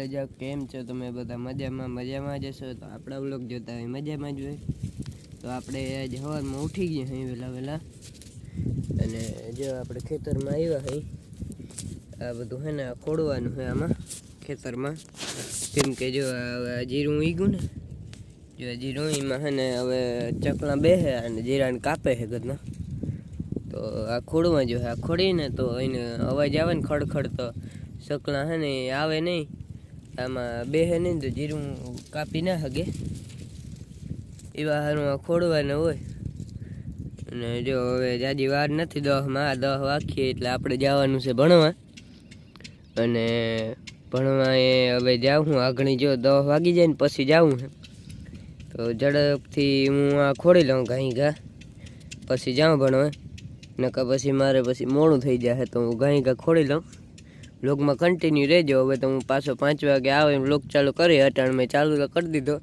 ગજબ કેમ છો તમે બધા? મજામાં જશો તો આપણા વ્લોગ જોતા હોય મજામાં જ હોય. તો આપણે આજે સવારમાં ઉઠી ગયા અહીં વહેલા અને જો આપણે ખેતરમાં આવ્યા અહીં. આ બધું હે ને ખોડવાનું છે આમાં ખેતરમાં, કેમ કે જો જીરું ઊગ્યું ને, જો જીરું એમાં હે ને હવે ચકલા બેસે અને જીરાને કાપે છે ઘરના. તો આ ખોડવા જો આ ખોડીને તો એને અવાજ આવે ને ખડખડ, તો ચકલા હે ને આવે નહીં, આમાં બેસે નહીં તો જીરું કાપી ના શકે. એવા હારું આ ખોડવાના હોય. અને જો હવે જાજી વાર નથી, 10 વાગીએ એટલે આપણે જવાનું છે ભણવા. અને ભણવા એ હવે જાઉં આગળ, જો 10 વાગી જાય ને પછી જાઉં છે. તો ઝડપથી હું આ ખોડી લઉં ઘા, પછી જાઉં ભણવા. નકર પછી મારે મોડું થઈ જાય, તો હું ઘા ખોડી લઉં. વ્લોગમાં કન્ટિન્યુ રહેજો. હવે તો હું પાછો 5 વાગે આવે વ્લોગ ચાલુ કરી, અટાણ મેં ચાલુ તો કરી દીધો.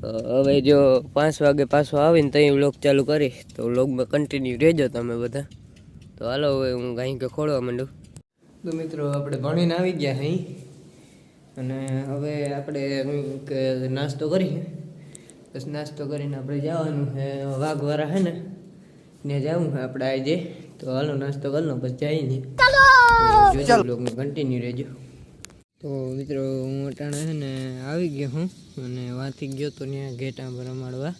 હવે જો 5 વાગે પાછો આવીને તો વ્લોગ ચાલુ કરી, તો વ્લોગમાં કન્ટિન્યુ રહેજો તમે બધા. તો હાલો હવે હું ઘા ખોડવા માંડું. તો મિત્રો આપણે ભણીને આવી ગયા અહીં, અને હવે આપણે કંઈક નાસ્તો કરીએ. બસ નાસ્તો કરીને આપણે જવાનું છે વાઘવાળા છે ને ત્યાં જવું છે આપણે આજે. તો હાલો નાસ્તો કરી લો પછી જઈએ. જોજો બ્લોગમાં કન્ટિન્યુ રહેજો. તો મિત્રો હું અટાણે છે ને આવી ગયો હું, અને વાંથી ગયો તો ત્યાં ઘેટા રમાડવા.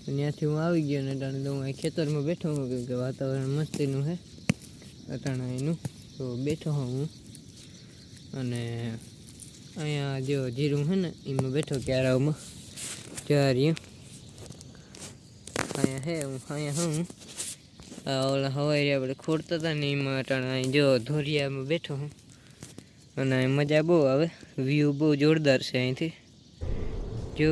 ત્યાંથી હું આવી ગયો ને અટાણે તો હું ખેતરમાં બેઠો હું, કેમ કે વાતાવરણ મસ્તીનું છે અટાણે એનું. તો બેઠો હું અને અહીંયા જો જીરું છે ને એમાં બેઠો ક્યારાઓમાં ચાર્યું. અહીંયા હું ઓલા હવાઈ આપણે ખોડતા હતા ને એમાં અટાણે અહીં જો ધોરિયામાં બેઠો હું. અને મજા બહુ આવે, વ્યૂ બહુ જોરદાર છે અહીંથી. જો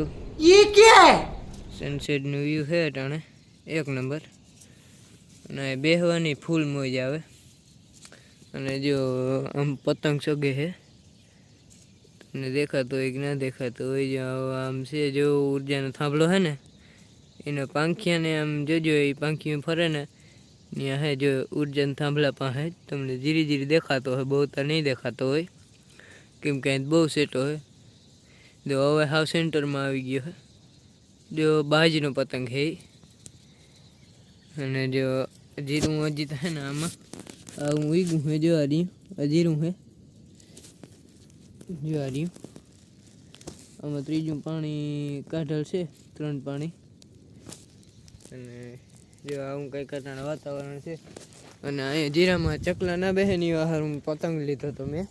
સનસેટનું વ્યૂ છે અટાણે 1 નંબર. અને બેહવાની ફૂલ મોજ આવે. અને જો આમ પતંગ સગે છે, તમને દેખાતો હોય કે ના દેખાતો હોય, જો આમ છે જો ઉર્જાનો થાંભલો છે ને એનો પાંખિયાને આમ જોજો, એ પાંખીઓ ફરે ને ત્યાં હે જો ઉર્જાના થાંભલા પાસે તમને ધીરે ધીરે દેખાતો હોય, બહુ તો નહીં દેખાતો હોય કેમ કે અહીં બહુ સેટો હોય. જો હવે હાવ સેન્ટરમાં આવી ગયો છે. જો બાજનો પતંગ છે. અને જો જીરું હજી તો છે ને આમાં હું ઉગ્યું છે, જો આ જીરું છે, જો આ રહ્યું. આમાં 3જું પાણી કાઢેલ છે, 3 પાણી. અને જો આવું કંઈક અટાણે વાતાવરણ છે. અને અહીંયા જીરામાં ચકલા ના બેસે ને એવા હારું પતંગ લીધો તો મેં.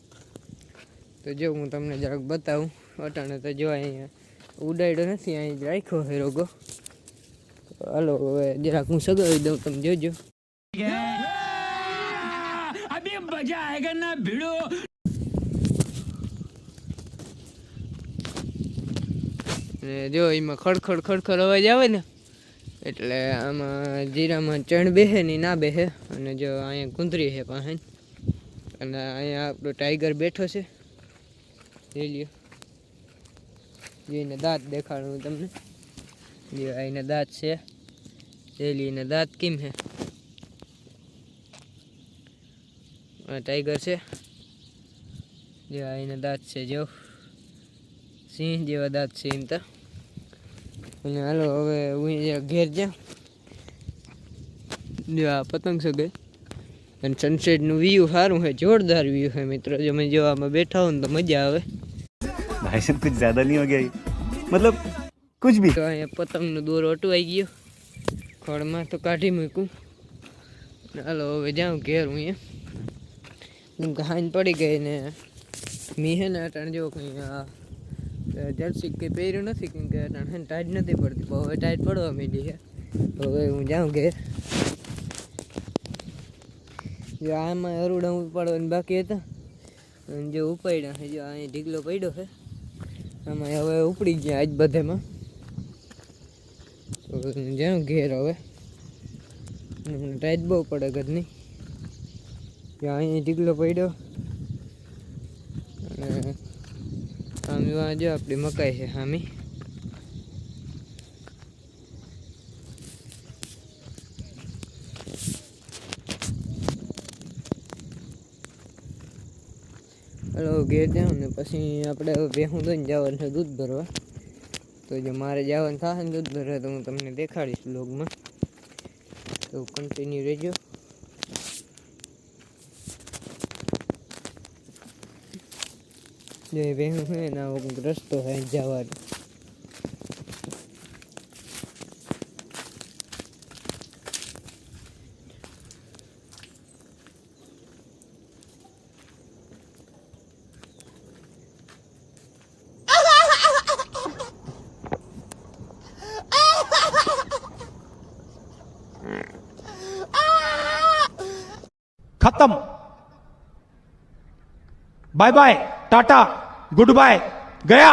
તો જો હું તમને જરાક બતાવું. અટાણે તો જો અહીંયા ઉડાડ્યો નથી, અહીં રાખ્યો છે રોગો. હાલો હવે જરાક હું સગાવી દઉં, તમે જોજો. મજા આયેગા ના ભીડો. ને જો એમાં ખડખડ અવાજ આવે ને એટલે આમાં જીરામાં ચણ બેસે ને ના બેસે. અને જો અહીંયા કુંતરી છે પાસે, અને અહીંયા આપણો ટાઈગર બેઠો છે. જોઈ લ્યો, એના દાંત દેખાડું તમને. જો એના દાંત છે, જોઈ લ્યો એના દાંત કેમ છે. ટાઈગર છે, જો એના દાંત છે, જો સિંહ જેવા દાંત છે એમ તો. અને હાલો હવે હું ઘેર જાઉં. જો આ પતંગ સગે અને સનસેટનું વ્યૂ સારું છે, જોરદાર વ્યૂ છે મિત્રો. જો મેં જો આમાં બેઠા હો ને તો મજા આવે. भाई साहब कुछ ज्यादा नहीं हो गया ये? मतलब कुछ भी. તો અહીંયા પતંગનો દોરો અટવાઈ ગયો, ખડમાં તો કાઢી મૂક્યું. હાલો હવે જાઉં ઘેર હું. કેમ કે હાઈન પડી ગઈ ને મી હે ને અટાણે જો કંઈ જર્સી કંઈ પહેર્યું નથી, કેમ કે અટાણે હે ટાઈટ નથી પડતી. હવે ટાઈટ પડવા માંડી છે. હવે હું જાઉં ઘેર. જો આમાં અરુડા ઉપાડવાની બાકી હતા, જો ઉપાડ્યા છે. જો અહીં ઢીકલો પડ્યો છે, આમાં હવે ઉપડી ગયા આજ બધેમાં. તો જાઉં ઘેર હવે. ટાઈટ બહુ પડે ઘરની. અહીં ઢીકલો પડ્યો અને સામી જો આપણી મકાઈ છે સામી. હલો ઘેર જાઉં ને પછી આપણે હવે ભેહું દઈને જવાનું છે દૂધ ભરવા. તો જો મારે જવાનું થશે ને દૂધ ભરવા તો હું તમને દેખાડીશ વ્લોગમાં, તો કન્ટિન્યુ રહેજો. જે ભેહું છે ને આવો કંઈક રસ્તો છે જવાનો. खत्म, bye bye, tata, goodbye, गया.